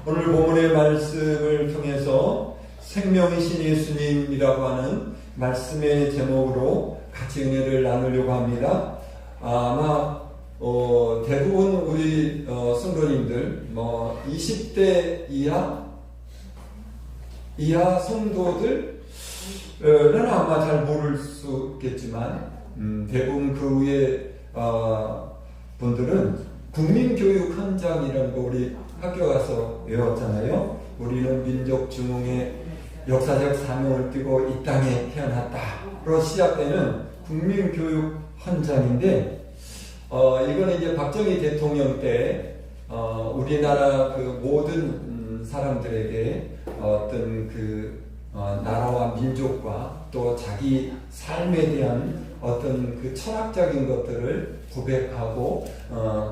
오늘 본문의 말씀을 통해서 생명이신 예수님이라고 하는 말씀의 제목으로 같이 은혜를 나누려고 합니다. 아마 대부분 우리 성도님들 20대 이하 성도들은 아마 잘 모를 수 있겠지만 대부분 그 위에 분들은 국민교육 현장이라는 거 우리 학교 가서 외웠잖아요. 우리는 민족 중흥의 역사적 사명을 띠고 이 땅에 태어났다로 시작되는 국민교육 현장인데 이거는 이제 박정희 대통령 때 우리나라 그 모든 사람들에게 어떤 그 나라와 민족과 또 자기 삶에 대한 어떤 그 철학적인 것들을 고백하고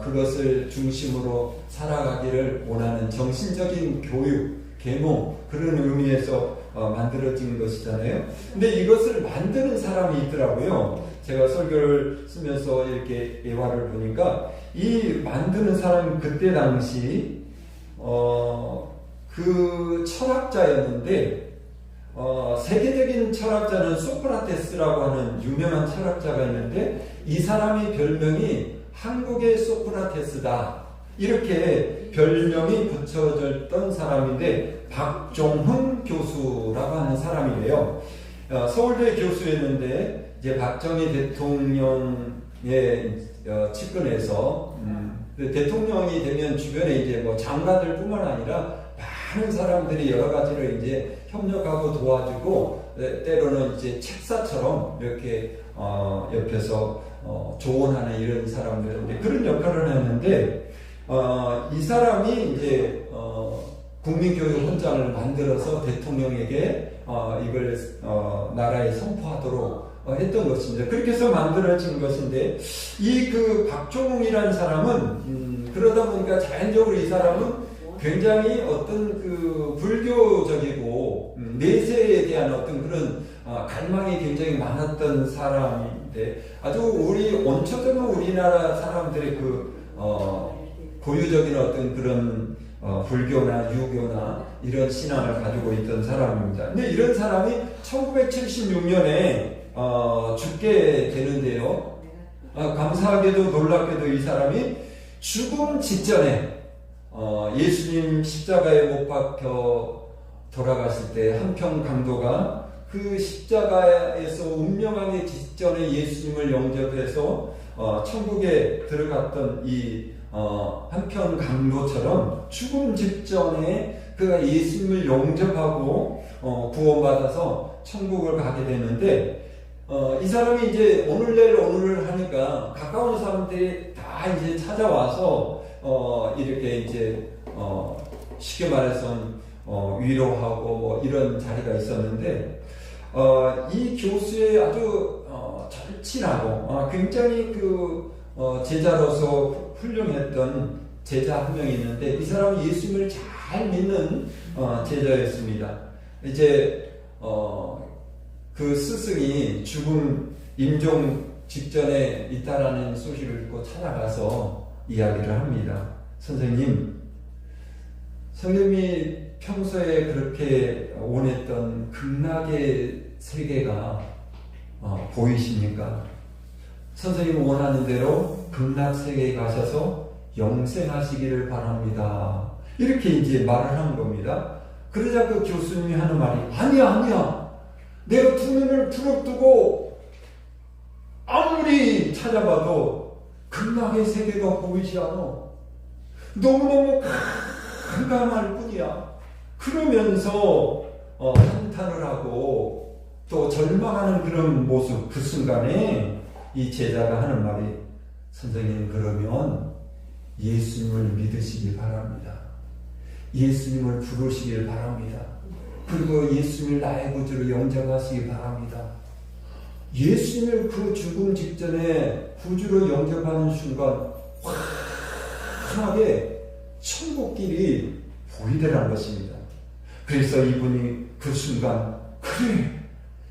그것을 중심으로 살아가기를 원하는 정신적인 교육, 계몽 그런 의미에서 만들어진 것이잖아요. 근데 이것을 만드는 사람이 있더라고요. 제가 설교를 쓰면서 이렇게 예화를 보니까 이 만드는 사람은 그때 당시 그 철학자였는데 세계적인 철학자는 소크라테스라고 하는 유명한 철학자가 있는데 이 사람이 별명이 한국의 소크라테스다 이렇게 별명이 붙여졌던 사람인데 박종훈 교수라고 하는 사람이래요. 서울대 교수였는데 이제 박정희 대통령의 측근에서 대통령이 되면 주변에 이제 장관들 뿐만 아니라 많은 사람들이 여러 가지로 이제 협력하고 도와주고 때로는 이제 책사처럼 이렇게 옆에서 조언하는 이런 사람들 그런 역할을 했는데 이 사람이 이제 국민교육 현장을 만들어서 대통령에게 이걸 나라에 선포하도록 했던 것입니다. 그렇게 해서 만들어진 것인데 이 그 박종웅이라는 사람은 그러다 보니까 자연적으로 이 사람은 굉장히 어떤 그 불교적이고 내세에 대한 어떤 그런 갈망이 굉장히 많았던 사람인데 아주 우리 원초적인 우리나라 사람들의 그 고유적인 어떤 그런 불교나 유교나 이런 신앙을 가지고 있던 사람입니다. 근데 이런 사람이 1976년에 죽게 되는데요. 감사하게도 놀랍게도 이 사람이 죽음 직전에 예수님 십자가에 못 박혀 돌아가실 때 한평 강도가 그 십자가에서 운명하기 직전에 예수님을 영접해서 천국에 들어갔던 이 한평 강도처럼 죽음 직전에 그가 예수님을 영접하고 구원받아서 천국을 가게 되는데 이 사람이 이제 오늘 내일 오늘을 하니까 가까운 사람들이 다 이제 찾아와서 이렇게 이제 쉽게 말해서 위로하고 뭐 이런 자리가 있었는데 이 교수의 아주 절친하고 굉장히 그 제자로서 훌륭했던 제자 한 명이 있는데 이 사람은 예수님을 잘 믿는 제자였습니다. 이제 그 스승이 죽음 임종 직전에 있다라는 소식을 듣고 찾아가서 이야기를 합니다. 선생님이 평소에 그렇게 원했던 극락의 세계가 보이십니까? 선생님 원하는 대로 극락 세계에 가셔서 영생하시기를 바랍니다. 이렇게 이제 말을 하는 겁니다. 그러자 그 교수님이 하는 말이 아니야. 내가 두 눈을 부릅뜨고 아무리 찾아봐도 극락의 세계가 보이지 않아. 너무너무 깜깜할 뿐이야. 그러면서 한탄을 하고 또 절망하는 그런 모습 그 순간에 이 제자가 하는 말이 선생님 그러면 예수님을 믿으시길 바랍니다. 예수님을 부르시길 바랍니다. 그리고 예수님을 나의 구주로 영접하시기 바랍니다. 예수님을 그 죽음 직전에 구주로 영접하는 순간 환하게 천국길이 보이더라는 것입니다. 그래서 이분이 그 순간 그래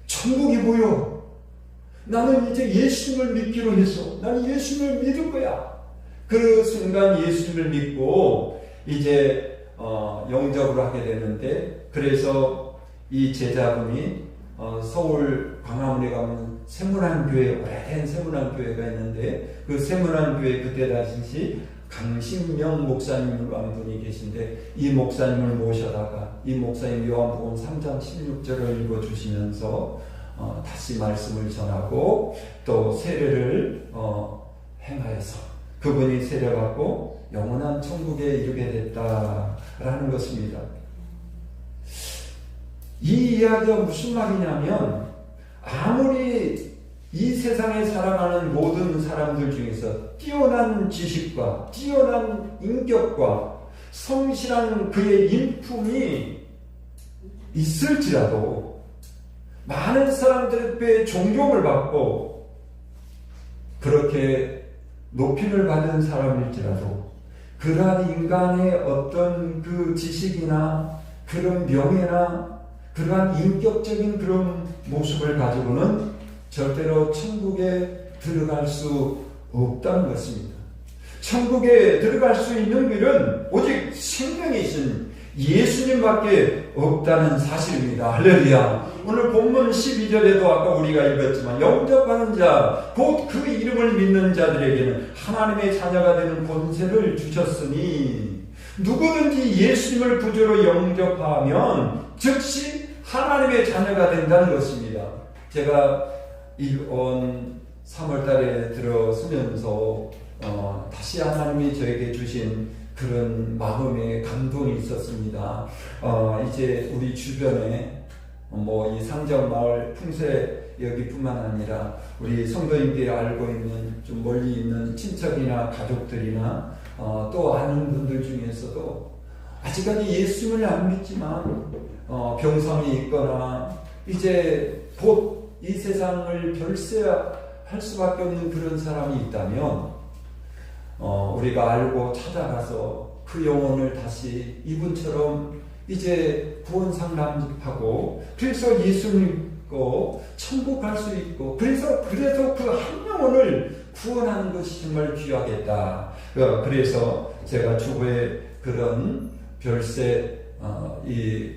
천국이 보여. 나는 이제 예수님을 믿기로 했어. 나는 예수님을 믿을 거야. 그 순간 예수님을 믿고 이제 영접을 하게 되는데, 그래서 이 제자분이 서울 광화문에 가면 세문안교회, 오래된 세문안교회가 있는데, 그 세문안교회 그때 당시 강신명 목사님으로 한 분이 계신데, 이 목사님을 모셔다가 이 목사님 요한복음 3장 16절을 읽어주시면서 다시 말씀을 전하고 또 세례를 행하여서 그분이 세례받고 영원한 천국에 이르게 됐다라는 것입니다. 이 이야기가 무슨 말이냐면, 아무리 이 세상에 살아가는 모든 사람들 중에서 뛰어난 지식과 뛰어난 인격과 성실한 그의 인품이 있을지라도, 많은 사람들의 존경을 받고 그렇게 높임을 받은 사람일지라도, 그러한 인간의 어떤 그 지식이나 그런 명예나 그러한 인격적인 그런 모습을 가지고는 절대로 천국에 들어갈 수 없다는 것입니다. 천국에 들어갈 수 있는 길은 오직 생명이신 예수님밖에 없다는 사실입니다. 할렐루야. 오늘 본문 12절에도 아까 우리가 읽었지만, 영접하는 자, 곧 그 이름을 믿는 자들에게는 하나님의 자녀가 되는 권세를 주셨으니, 누구든지 예수님을 구주로 영접하면 즉시 하나님의 자녀가 된다는 것입니다. 제가 이번 3월달에 들어서면서 다시 하나님이 저에게 주신 그런 마음의 감동이 있었습니다. 이제 우리 주변에 이 상정마을 풍세 여기뿐만 아니라 우리 성도님들이 알고 있는 좀 멀리 있는 친척이나 가족들이나 또 아는 분들 중에서도 아직까지 예수님을 안 믿지만 병상이 있거나 이제 곧 이 세상을 별세할 수밖에 없는 그런 사람이 있다면, 우리가 알고 찾아가서 그 영혼을 다시 이분처럼 이제 구원 상담하고, 그래서 예수 믿고 천국 갈 수 있고, 그래서 그 한 영혼을 구원하는 것이 정말 귀하겠다. 그래서 제가 주부의 그런 별세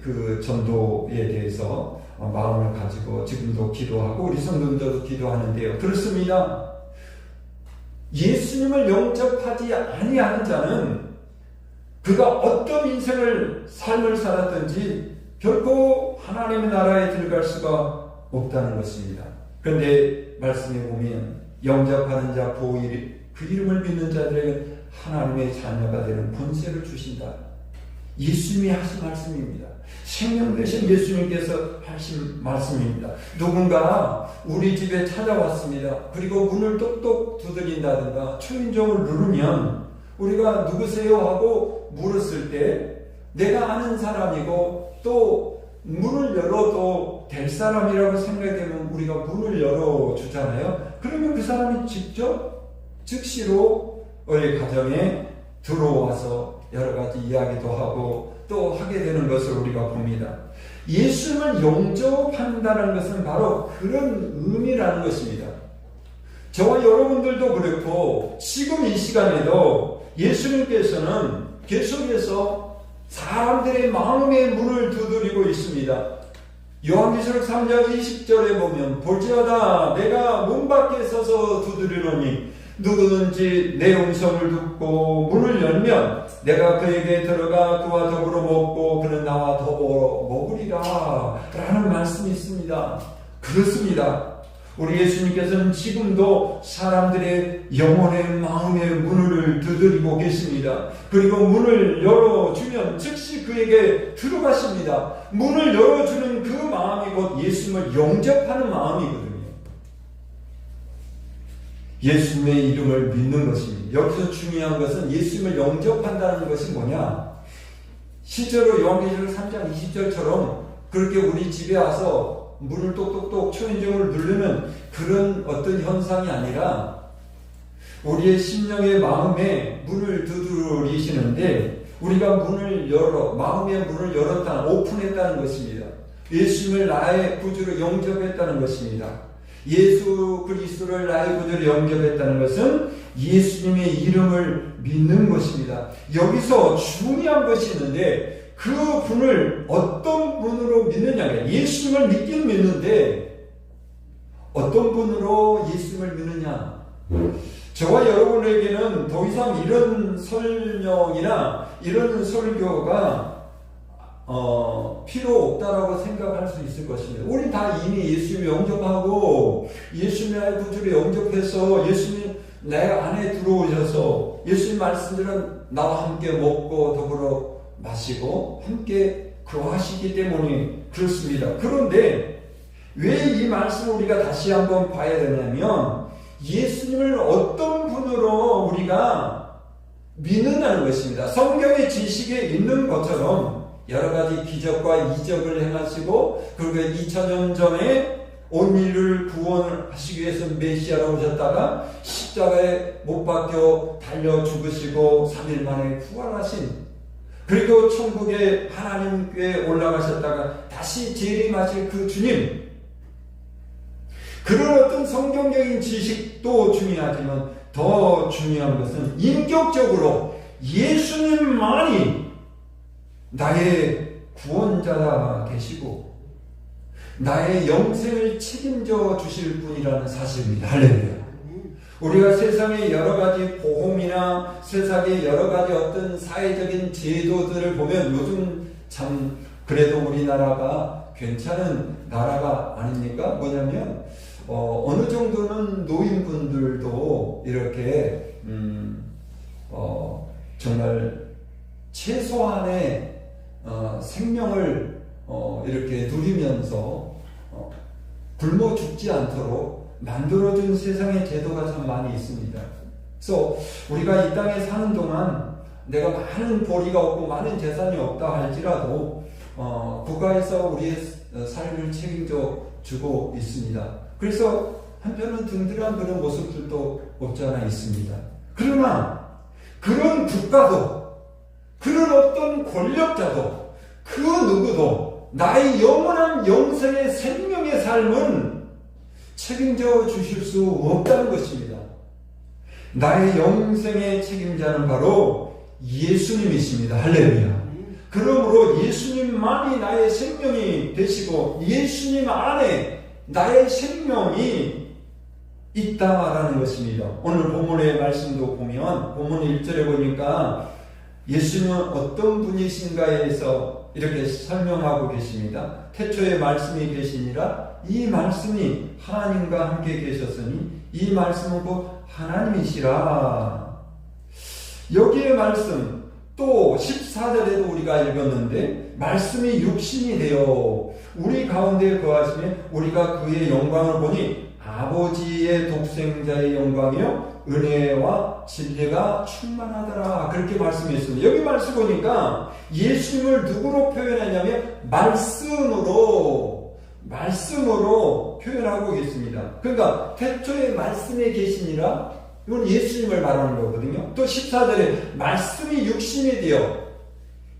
그 전도에 대해서 마음을 가지고 지금도 기도하고 우리 성도들도 기도하는데요. 그렇습니다. 예수님을 영접하지 아니하는 자는 그가 어떤 삶을 살았든지 결코 하나님의 나라에 들어갈 수가 없다는 것입니다. 그런데 말씀에 보면, 영접하는 자, 그 이름을 믿는 자들에게 하나님의 자녀가 되는 권세를 주신다. 예수님이 하신 말씀입니다. 생명 되신 예수님께서 하신 말씀입니다. 누군가 우리 집에 찾아왔습니다. 그리고 문을 똑똑 두드린다든가 초인종을 누르면 우리가 누구세요 하고 물었을 때, 내가 아는 사람이고 또 문을 열어도 될 사람이라고 생각되면 우리가 문을 열어주잖아요. 그러면 그 사람이 직접 즉시로 우리 가정에 들어와서 여러 가지 이야기도 하고 또 하게 되는 것을 우리가 봅니다. 예수님을 영접한다는 것은 바로 그런 의미라는 것입니다. 저와 여러분들도 그렇고 지금 이 시간에도 예수님께서는 계속해서 사람들의 마음의 문을 두드리고 있습니다. 요한계시록 3장 20절에 보면, 볼지어다 내가 문 밖에 서서 두드리노니 누구든지 내 음성을 듣고 문을 열면 내가 그에게 들어가 그와 더불어 먹고 그는 나와 더불어 먹으리라 라는 말씀이 있습니다. 그렇습니다. 우리 예수님께서는 지금도 사람들의 영혼의 마음의 문을 두드리고 계십니다. 그리고 문을 열어주면 즉시 그에게 들어가십니다. 문을 열어주는 그 마음이 곧 예수님을 영접하는 마음이거든요. 예수님의 이름을 믿는 것입니다. 여기서 중요한 것은 예수님을 영접한다는 것이 뭐냐? 실제로 요한계시록 3장 20절처럼 그렇게 우리 집에 와서 문을 똑똑똑 초인종을 누르는 그런 어떤 현상이 아니라, 우리의 심령의 마음에 문을 두드리시는데 우리가 마음의 문을 열었다는, 오픈했다는 것입니다. 예수님을 나의 구주로 영접했다는 것입니다. 예수 그리스도를 나의 구주로 영접했다는 것은 예수님의 이름을 믿는 것입니다. 여기서 중요한 것이 있는데 그 분을 어떤 분으로 믿느냐. 예수님을 믿긴 믿는데 어떤 분으로 예수님을 믿느냐. 저와 여러분에게는 더 이상 이런 설명이나 이런 설교가 필요 없다라고 생각할 수 있을 것입니다. 우리 다 이미 예수님을 영접하고 예수님의 나의 구주를 영접해서 예수님 내 안에 들어오셔서 예수님 말씀들은 나와 함께 먹고 더불어 마시고 함께 거하시기 때문에 그렇습니다. 그런데 왜 이 말씀을 우리가 다시 한번 봐야 되냐면 예수님을 어떤 분으로 우리가 믿는다는 것입니다. 성경의 지식에 있는 것처럼 여러 가지 기적과 이적을 행하시고 그리고 2000년 전에 온 인류를 구원하시기 위해서 메시아로 오셨다가 십자가에 못 박혀 달려 죽으시고 3일 만에 부활하신, 그리고 천국에 하나님께 올라가셨다가 다시 재림하실 그 주님, 그런 어떤 성경적인 지식도 중요하지만 더 중요한 것은 인격적으로 예수님만이 나의 구원자가 계시고 나의 영생을 책임져 주실 분이라는 사실입니다. 할렐루야. 우리가 세상의 여러 가지 보험이나 세상의 여러 가지 어떤 사회적인 제도들을 보면 요즘 참 그래도 우리나라가 괜찮은 나라가 아닙니까? 뭐냐면 어느 정도는 노인분들도 이렇게 정말 최소한의 생명을 이렇게 누리면서 굶어 죽지 않도록 만들어준 세상의 제도가 참 많이 있습니다. 그래서 우리가 이 땅에 사는 동안 내가 많은 벌이가 없고 많은 재산이 없다 할지라도 국가에서 우리의 삶을 책임져 주고 있습니다. 그래서 한편은 든든한 그런 모습들도 없지 않아 있습니다. 그러나 그런 국가도 그런 어떤 권력자도 그 누구도 나의 영원한 영생의 생명의 삶은 책임져 주실 수 없다는 것입니다. 나의 영생의 책임자는 바로 예수님이십니다. 할렐루야. 그러므로 예수님만이 나의 생명이 되시고 예수님 안에 나의 생명이 있다라는 것입니다. 오늘 본문의 말씀도 보면 본문 1절에 보니까 예수님은 어떤 분이신가에 대해서 이렇게 설명하고 계십니다. 태초에 말씀이 계시니라 이 말씀이 하나님과 함께 계셨으니 이 말씀은 곧 하나님이시라. 여기에 말씀 또 14절에도 우리가 읽었는데 말씀이 육신이 되어 우리 가운데 거하시면 우리가 그의 영광을 보니 아버지의 독생자의 영광이요 은혜와 진리가 충만하더라. 그렇게 말씀했습니다. 여기 말씀 보니까 예수님을 누구로 표현하냐면 말씀으로 표현하고 있습니다. 그러니까 태초에 말씀에 계시니라 이건 예수님을 말하는 거거든요. 또 14절에 말씀이 육신이 되어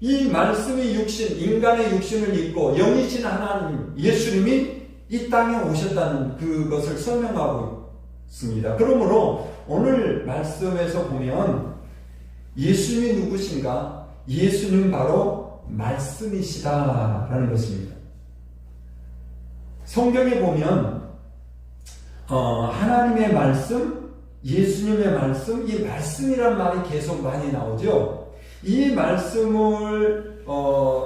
이 말씀이 육신, 인간의 육신을 입고 영이신 하나님 예수님이 이 땅에 오셨다는 그것을 설명하고 있습니다. 그러므로 오늘 말씀에서 보면 예수님이 누구신가? 예수님 바로 말씀이시다라는 것입니다. 성경에 보면 하나님의 말씀, 예수님의 말씀, 이 말씀이란 말이 계속 많이 나오죠. 이 말씀을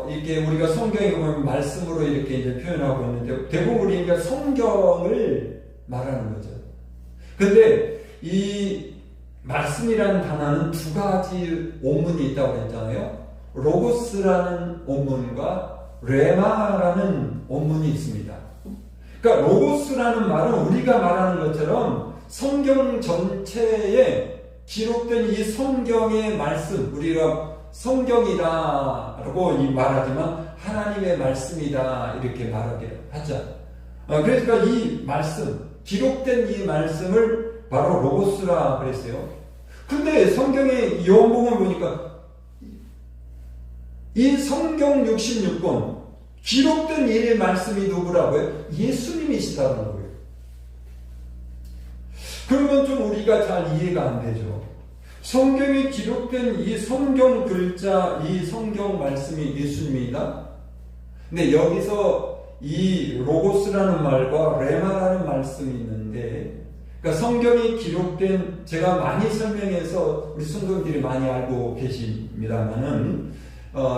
이렇게 우리가 성경에 보면 말씀으로 이렇게 이제 표현하고 있는데 대부분 우리가 성경을 말하는 거죠. 근데 이 말씀이라는 단어는 두 가지 원문이 있다고 했잖아요. 로고스라는 원문과 레마라는 원문이 있습니다. 그러니까 로고스라는 말은 우리가 말하는 것처럼 성경 전체에 기록된 이 성경의 말씀, 우리가 성경이다라고 말하지만 하나님의 말씀이다 이렇게 말하게 하죠. 그러니까 이 말씀, 기록된 이 말씀을 바로 로고스라 그랬어요. 근데 성경의 요한복음을 보니까 이 성경 66권 기록된 이 말씀이 누구라고요? 예수님이시다는 거예요. 그러면 좀 우리가 잘 이해가 안 되죠. 성경에 기록된 이 성경 글자, 이 성경 말씀이 예수님이다. 근데 여기서 이 로고스라는 말과 레마라는 말씀이 있는데, 그러니까 성경이 기록된, 제가 많이 설명해서 우리 성도님들이 많이 알고 계십니다만은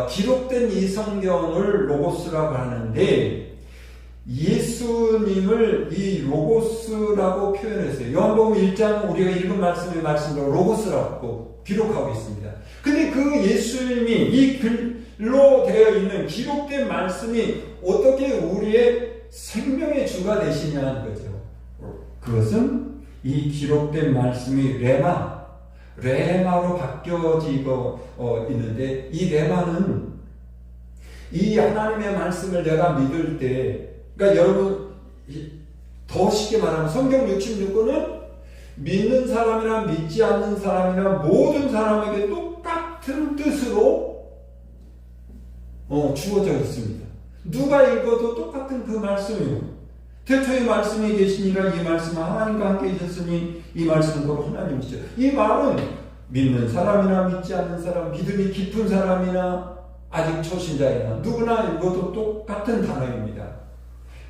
기록된 이 성경을 로고스라고 하는데, 예수님을 이 로고스라고 표현했어요. 요한복음 1장 우리가 읽은 말씀의 말씀으로 로고스라고 기록하고 있습니다. 근데 그 예수님이 이 글로 되어 있는 기록된 말씀이 어떻게 우리의 생명의 주가 되시냐는 거죠. 그것은 이 기록된 말씀이 레마로 바뀌어지고 있는데, 이 레마는 이 하나님의 말씀을 내가 믿을 때, 그러니까 여러분 더 쉽게 말하면 성경 66권은 믿는 사람이나 믿지 않는 사람이나 모든 사람에게 똑같은 뜻으로 주어져 있습니다. 누가 읽어도 똑같은 그 말씀이요. 태초에 말씀이 계시니라, 이 말씀은 하나님과 함께 계셨으니 이 말씀은 바로 하나님이시죠. 이 말은 믿는 사람이나 믿지 않는 사람, 믿음이 깊은 사람이나 아직 초신자이나 누구나 읽어도 똑같은 단어입니다.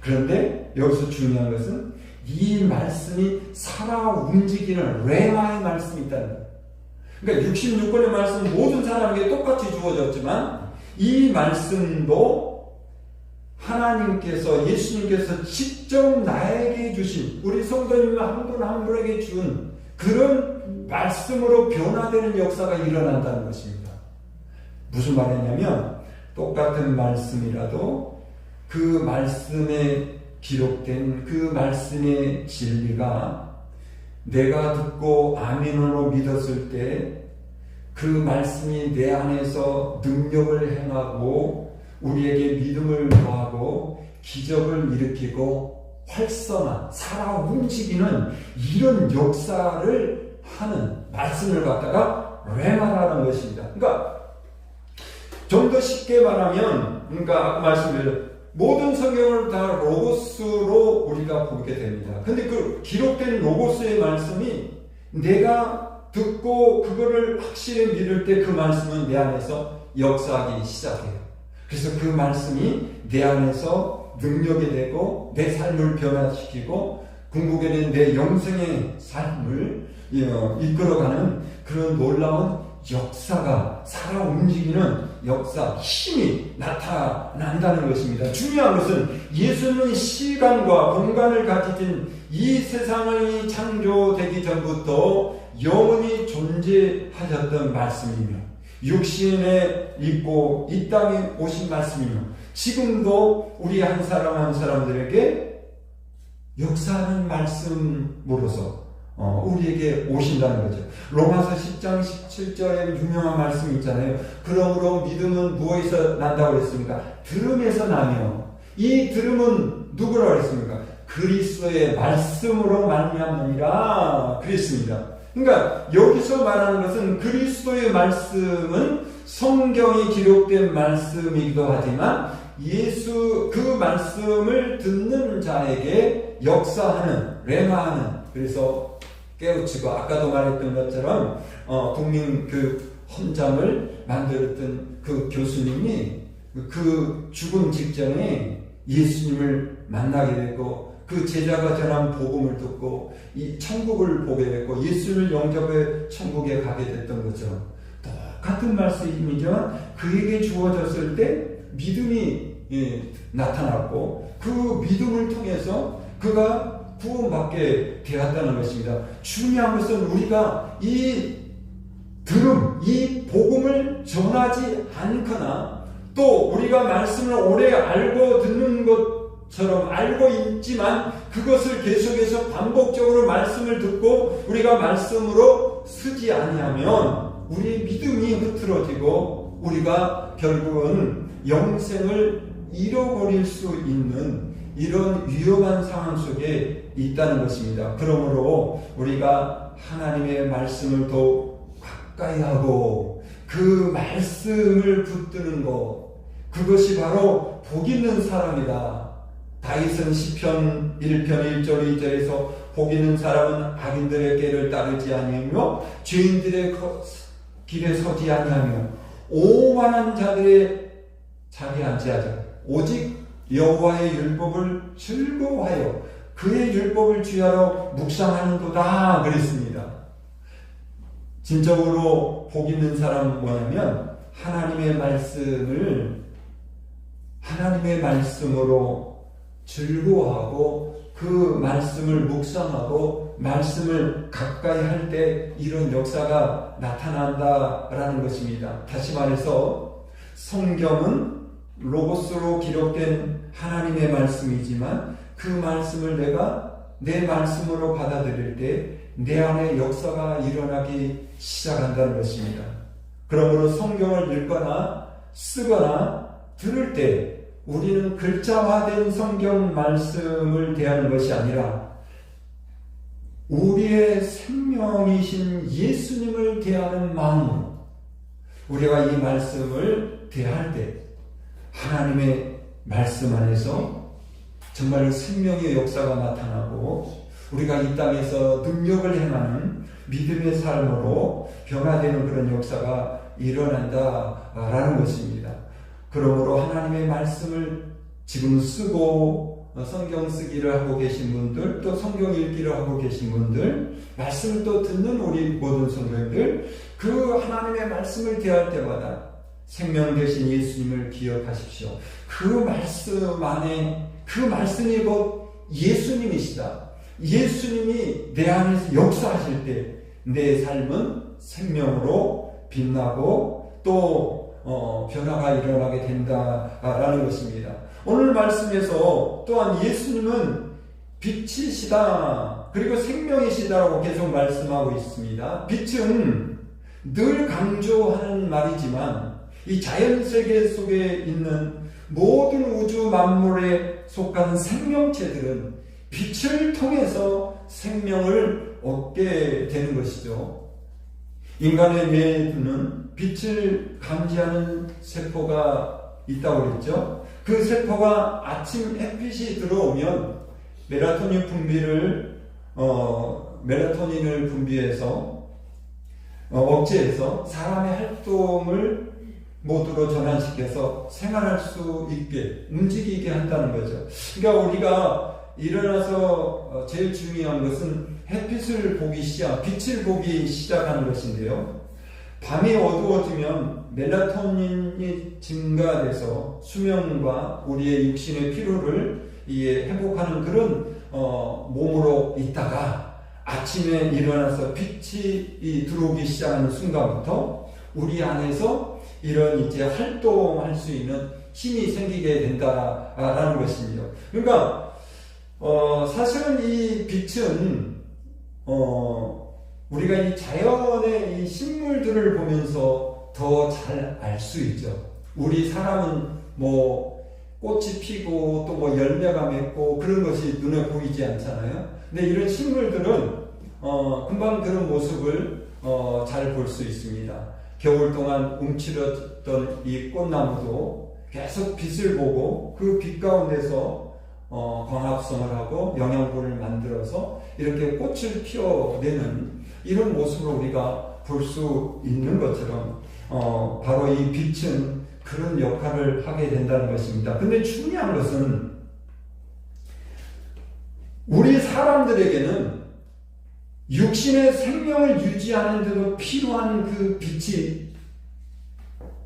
그런데 여기서 중요한 것은 이 말씀이 살아 움직이는 레마의 말씀이 있다는 거예요. 그러니까 66권의 말씀은 모든 사람에게 똑같이 주어졌지만, 이 말씀도 하나님께서, 예수님께서 직접 나에게 주신, 우리 성도님 한 분 한 분에게 준 그런 말씀으로 변화되는 역사가 일어난다는 것입니다. 무슨 말이냐면, 똑같은 말씀이라도 그 말씀에 기록된 그 말씀의 진리가 내가 듣고 아멘으로 믿었을 때 그 말씀이 내 안에서 능력을 행하고 우리에게 믿음을 더하고 기적을 일으키고 활성화, 살아 움직이는 이런 역사를 하는 말씀을 갖다가 레마라는 것입니다. 그러니까 좀 더 쉽게 말하면, 그러니까 아까 말씀드렸죠. 모든 성경을 다 로고스로 우리가 보게 됩니다. 근데 그 기록된 로고스의 말씀이 내가 듣고 그거를 확실히 믿을 때 그 말씀은 내 안에서 역사하기 시작해요. 그래서 그 말씀이 내 안에서 능력이 되고 내 삶을 변화시키고 궁극에는 내 영생의 삶을 이끌어가는 그런 놀라운 역사가, 살아 움직이는 역사, 힘이 나타난다는 것입니다. 중요한 것은 예수는 시간과 공간을 가지신 이 세상이 창조되기 전부터 영원히 존재하셨던 말씀이며, 육신에 입고 이 땅에 오신 말씀이며, 지금도 우리 한 사람 한 사람들에게 역사하는 말씀으로서 우리에게 오신다는 거죠. 로마서 10장 17절에 유명한 말씀이 있잖아요. 그러므로 믿음은 무엇에서 난다고 그랬습니까? 들음에서 나며, 이 들음은 누구라고 그랬습니까? 그리스도의 말씀으로 말미암느니라 그랬습니다. 그러니까 여기서 말하는 것은 그리스도의 말씀은 성경이 기록된 말씀이기도 하지만 예수 그 말씀을 듣는 자에게 역사하는, 레마하는, 그래서 깨우치고, 아까도 말했던 것처럼 국민 그 헌장을 만들었던 그 교수님이 그 죽음 직전에 예수님을 만나게 되고 그 제자가 전한 복음을 듣고 이 천국을 보게 됐고 예수를 영접해 천국에 가게 됐던 것처럼 똑같은 말씀이지만 그에게 주어졌을 때 믿음이 나타났고 그 믿음을 통해서 그가 구원받게 되었다는 것입니다. 중요한 것은 우리가 이 이 복음을 전하지 않거나 또 우리가 말씀을 오래 알고 듣는 것처럼 알고 있지만 그것을 계속해서 반복적으로 말씀을 듣고 우리가 말씀으로 쓰지 아니하면 우리의 믿음이 흐트러지고 우리가 결국은 영생을 잃어버릴 수 있는 이런 위험한 상황 속에 있다는 것입니다. 그러므로 우리가 하나님의 말씀을 더 가까이 하고 그 말씀을 붙드는 것, 그것이 바로 복 있는 사람이다. 다윗은 시편 1편 1절 2절에서 복 있는 사람은 악인들의 길을 따르지 아니하며 죄인들의 길에 서지 아니하며 오만한 자들의 자리에 앉지 않으며 오직 여호와의 율법을 즐거워하여 그의 율법을 주야로 묵상하는도다 그랬습니다. 진정으로 복 있는 사람은 뭐냐면 하나님의 말씀으로 즐거워하고 그 말씀을 묵상하고 말씀을 가까이 할 때 이런 역사가 나타난다라는 것입니다. 다시 말해서 성경은 로고스로 기록된 하나님의 말씀이지만 그 말씀을 내가 내 말씀으로 받아들일 때 내 안에 역사가 일어나기 시작한다는 것입니다. 그러므로 성경을 읽거나 쓰거나 들을 때 우리는 글자화된 성경 말씀을 대하는 것이 아니라 우리의 생명이신 예수님을 대하는 마음으로 우리가 이 말씀을 대할 때 하나님의 말씀 안에서 정말 생명의 역사가 나타나고 우리가 이 땅에서 능력을 행하는 믿음의 삶으로 변화되는 그런 역사가 일어난다라는 것입니다. 그러므로 하나님의 말씀을 지금 쓰고 성경 쓰기를 하고 계신 분들, 또 성경 읽기를 하고 계신 분들, 말씀을 또 듣는 우리 모든 성도님들, 그 하나님의 말씀을 대할 때마다 생명 되신 예수님을 기억하십시오. 그 말씀 안에 그 말씀이 곧 예수님이시다. 예수님이 내 안에서 역사하실 때 내 삶은 생명으로 빛나고 또 변화가 일어나게 된다라는 것입니다. 오늘 말씀에서 또한 예수님은 빛이시다 그리고 생명이시다라고 계속 말씀하고 있습니다. 빛은 늘 강조하는 말이지만 이 자연세계 속에 있는 모든 우주 만물에 속한 생명체들은 빛을 통해서 생명을 얻게 되는 것이죠. 인간의 뇌에는 빛을 감지하는 세포가 있다고 그랬죠. 그 세포가 아침 햇빛이 들어오면 멜라토닌을 분비해서 억제해서 사람의 활동을 모두로 전환시켜서 생활할 수 있게 움직이게 한다는 거죠. 그러니까 우리가 일어나서 제일 중요한 것은 햇빛을 보기 빛을 보기 시작하는 것인데요. 밤이 어두워지면 멜라토닌이 증가돼서 수면과 우리의 육신의 피로를 회복하는 그런 몸으로 있다가 아침에 일어나서 빛이 들어오기 시작하는 순간부터 우리 안에서 이런 이제 활동할 수 있는 힘이 생기게 된다라는 것입니다. 그러니까 사실은 이 빛은 우리가 이 자연의 이 식물들을 보면서 더 잘 알 수 있죠. 우리 사람은 꽃이 피고 또 열매가 맺고 그런 것이 눈에 보이지 않잖아요. 근데 이런 식물들은 금방 그런 모습을 잘 볼 수 있습니다. 겨울 동안 움츠렸던 이 꽃나무도 계속 빛을 보고 그 빛 가운데서 광합성을 하고 영양분을 만들어서 이렇게 꽃을 피워내는 이런 모습을 우리가 볼 수 있는 것처럼 바로 이 빛은 그런 역할을 하게 된다는 것입니다. 근데 중요한 것은 우리 사람들에게는 육신의 생명을 유지하는 데도 필요한 그 빛이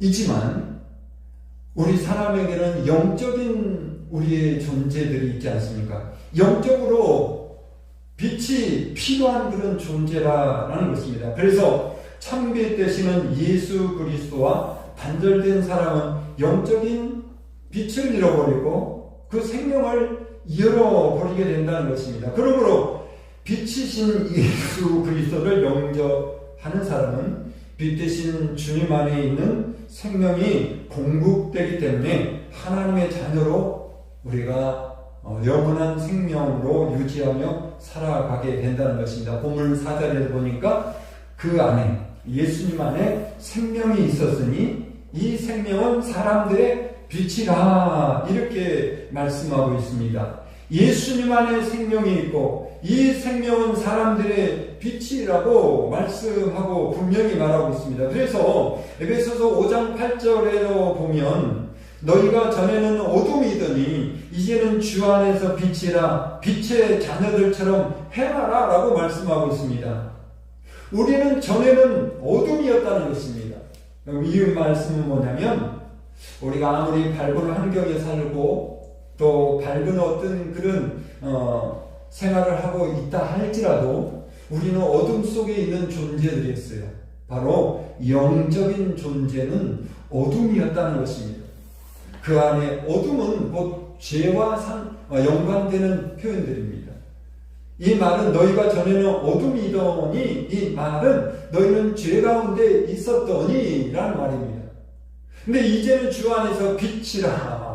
있지만 우리 사람에게는 영적인 우리의 존재들이 있지 않습니까? 영적으로 빛이 필요한 그런 존재라는 것입니다. 그래서 참빛 되시는 예수 그리스도와 단절된 사람은 영적인 빛을 잃어버리고 그 생명을 잃어버리게 된다는 것입니다. 그러므로 빛이신 예수 그리스도를 영접하는 사람은 빛 대신 주님 안에 있는 생명이 공급되기 때문에 하나님의 자녀로 우리가 영원한 생명으로 유지하며 살아가게 된다는 것입니다. 본문 4절에서 보니까 그 안에 예수님 안에 생명이 있었으니 이 생명은 사람들의 빛이라 이렇게 말씀하고 있습니다. 예수님 안에 생명이 있고 이 생명은 사람들의 빛이라고 말씀하고 분명히 말하고 있습니다. 그래서 에베소서 5장 8절에 보면 너희가 전에는 어둠이더니 이제는 주 안에서 빛이라 빛의 자녀들처럼 행하라 라고 말씀하고 있습니다. 우리는 전에는 어둠이었다는 것입니다. 이 말씀은 뭐냐면 우리가 아무리 밝은 환경에 살고 또 밝은 어떤 그런 생활을 하고 있다 할지라도 우리는 어둠 속에 있는 존재들이었어요. 바로 영적인 존재는 어둠이었다는 것입니다. 그 안에 어둠은 곧 죄와 연관되는 표현들입니다. 이 말은 너희가 전에는 어둠이더니, 이 말은 너희는 죄 가운데 있었더니 라는 말입니다. 근데 이제는 주 안에서 빛이라.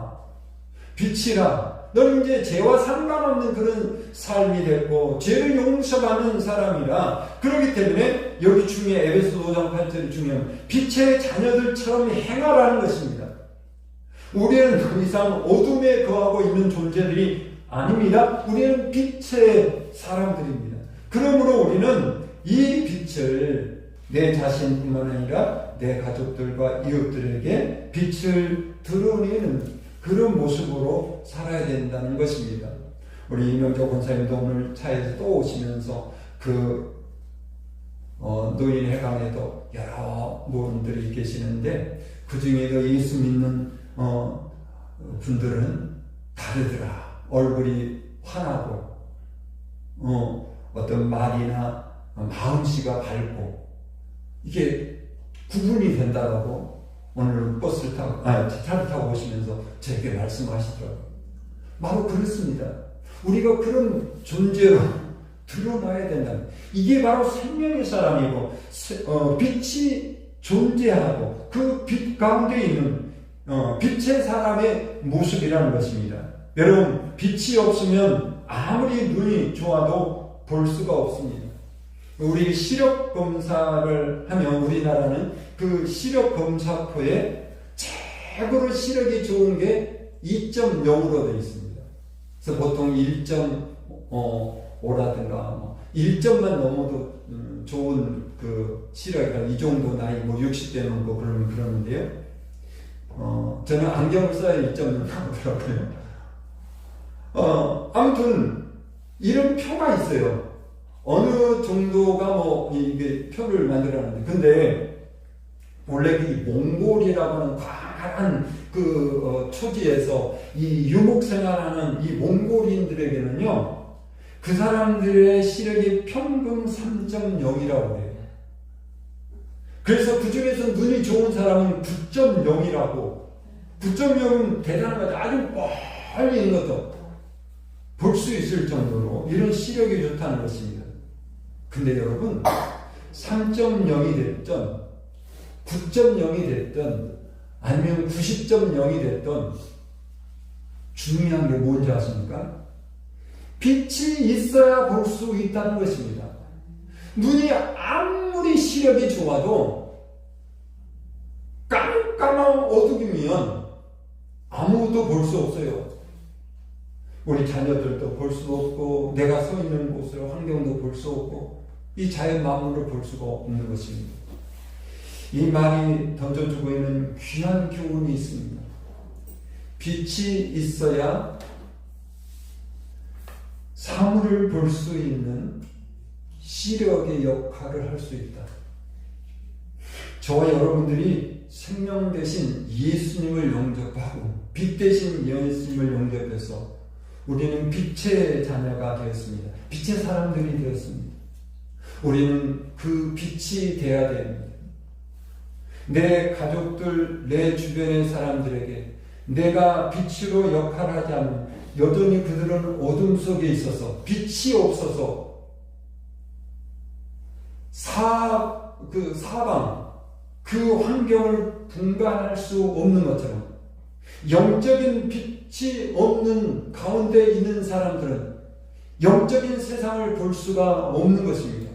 너는 이제 죄와 상관없는 그런 삶이 됐고 죄를 용서받는 사람이라. 그렇기 때문에 여기 중에 에베소 5장 8절이 중요한 빛의 자녀들처럼 행하라는 것입니다. 우리는 더 이상 어둠에 거하고 있는 존재들이 아닙니다. 우리는 빛의 사람들입니다. 그러므로 우리는 이 빛을 내 자신뿐만 아니라 내 가족들과 이웃들에게 빛을 드러내는 그런 모습으로 살아야 된다는 것입니다. 우리 이명조 권사님도 오늘 차에서 또 오시면서 노인 회관에도 여러 분들이 계시는데 그 중에도 예수 믿는 분들은 다르더라. 얼굴이 환하고 어떤 말이나 마음씨가 밝고 이게 구분이 된다고 오늘 차를 타고 오시면서 저에게 말씀하시더라고요. 바로 그렇습니다. 우리가 그런 존재로 드러나야 된다. 이게 바로 생명의 사람이고 빛이 존재하고 그 빛 가운데 있는 빛의 사람의 모습이라는 것입니다. 여러분, 빛이 없으면 아무리 눈이 좋아도 볼 수가 없습니다. 우리 시력 검사를 하면 우리나라는 그 시력 검사표에 최고로 시력이 좋은 게 2.0으로 되어 있습니다. 그래서 보통 1.5라든가 1점만 넘어도 좋은 그 시력이라 이 정도 나이 60대 넘고 그러는데요. 저는 안경을 써야 1.0 나오더라고요. 아무튼 이런 표가 있어요. 어느 정도가 이게 표를 만들었는데, 근데 원래 이 몽골이라고 하는 과한 초지에서 이 유목 생활하는 이 몽골인들에게는요, 그 사람들의 시력이 평균 3.0이라고 해요. 그래서 그 중에서 눈이 좋은 사람은 9.0이라고. 9.0은 대단한 거죠. 아주 멀리 있는 것도 볼 수 있을 정도로 이런 시력이 좋다는 것입니다. 근데 여러분, 3.0이 됐든 9.0이 됐든 아니면 90.0이 됐든 중요한 게 뭔지 아십니까? 빛이 있어야 볼 수 있다는 것입니다. 눈이 아무리 시력이 좋아도 깜깜한 어둠이면 아무것도 볼 수 없어요. 우리 자녀들도 볼 수 없고 내가 서 있는 곳으로 환경도 볼 수 없고 이 자연 만물을 볼 수가 없는 것입니다. 이 말이 던져주고 있는 귀한 교훈이 있습니다. 빛이 있어야 사물을 볼 수 있는 시력의 역할을 할 수 있다. 저와 여러분들이 생명 대신 예수님을 영접하고 빛 대신 예수님을 영접해서 우리는 빛의 자녀가 되었습니다. 빛의 사람들이 되었습니다. 우리는 그 빛이 되어야 됩니다. 내 가족들, 내 주변의 사람들에게 내가 빛으로 역할하지 않으면 여전히 그들은 어둠 속에 있어서 빛이 없어서 사방 그 환경을 분간할 수 없는 것처럼 영적인 빛이 없는 가운데 있는 사람들은 영적인 세상을 볼 수가 없는 것입니다.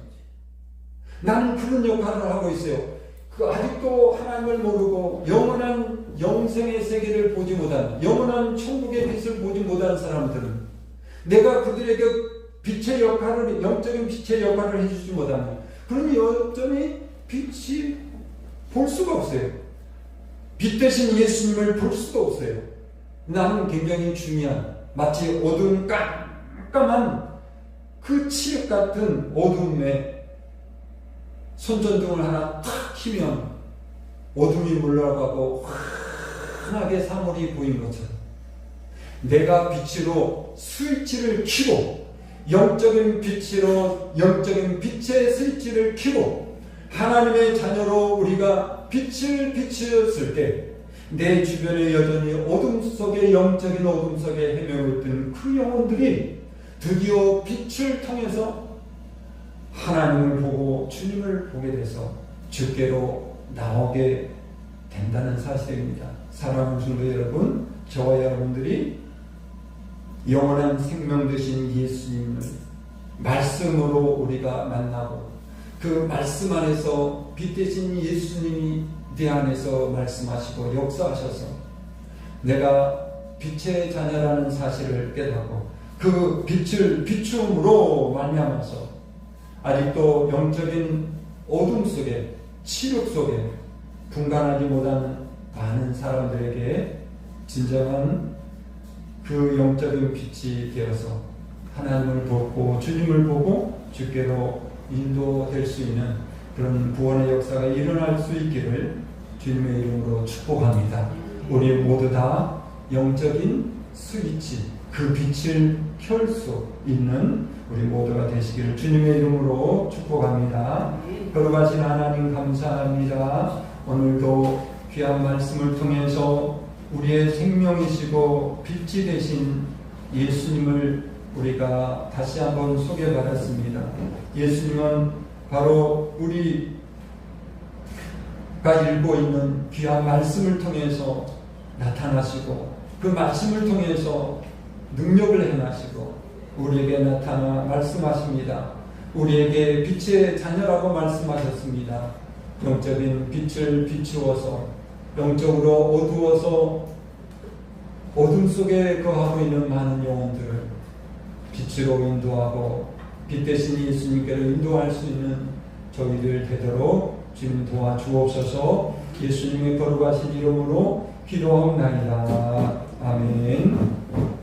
나는 그런 역할을 하고 있어요. 아직도 하나님을 모르고 영원한 영생의 세계를 보지 못한 영원한 천국의 빛을 보지 못한 사람들은 내가 그들에게 빛의 역할을, 영적인 빛의 역할을 해주지 못하면 그러니 여전히 빛이 볼 수가 없어요. 빛 대신 예수님을 볼 수도 없어요. 나는 굉장히 중요한, 마치 어두운 깜깜한 그 칠흑 같은 어둠에 손전등을 하나 탁 키면 어둠이 물러가고 환하게 사물이 보인 것처럼 내가 빛으로 스위치를 켜고 영적인 빛으로 영적인 빛의 스위치를 켜고 하나님의 자녀로 우리가 빛을 비추었을 때 내 주변에 여전히 어둠 속에 영적인 어둠 속에 헤매고 있던 그 영혼들이 드디어 빛을 통해서 하나님을 보고 주님을 보게 돼서 주께로 나오게 된다는 사실입니다. 사랑하는 성도 여러분, 저와 여러분들이 영원한 생명 되신 예수님을 말씀으로 우리가 만나고 그 말씀 안에서 빛 대신 예수님이 내 안에서 말씀하시고 역사하셔서 내가 빛의 자녀라는 사실을 깨닫고 그 빛을 비추음으로 말미암아서 아직도 영적인 어둠 속에 칠흑 속에 분간하지 못하는 많은 사람들에게 진정한 그 영적인 빛이 되어서 하나님을 보고 주님을 보고 주께로 인도될 수 있는 그런 구원의 역사가 일어날 수 있기를 주님의 이름으로 축복합니다. 우리 모두 다 영적인 스위치, 그 빛을 켤 수 있는 우리 모두가 되시기를 주님의 이름으로 축복합니다. 거룩하신 하나님 감사합니다. 오늘도 귀한 말씀을 통해서 우리의 생명이시고 빛이 되신 예수님을 우리가 다시 한번 소개받았습니다. 예수님은 바로 우리가 읽고 있는 귀한 말씀을 통해서 나타나시고 그 말씀을 통해서 능력을 행하시고 우리에게 나타나 말씀하십니다. 우리에게 빛의 자녀라고 말씀하셨습니다. 영적인 빛을 비추어서 영적으로 어두워서 어둠 속에 거하고 있는 많은 영혼들을 빛으로 인도하고 빛 대신 예수님께로 인도할 수 있는 저희들 되도록 주님 도와주옵소서. 예수님의 거룩하신 이름으로 기도하옵나이다. 아멘.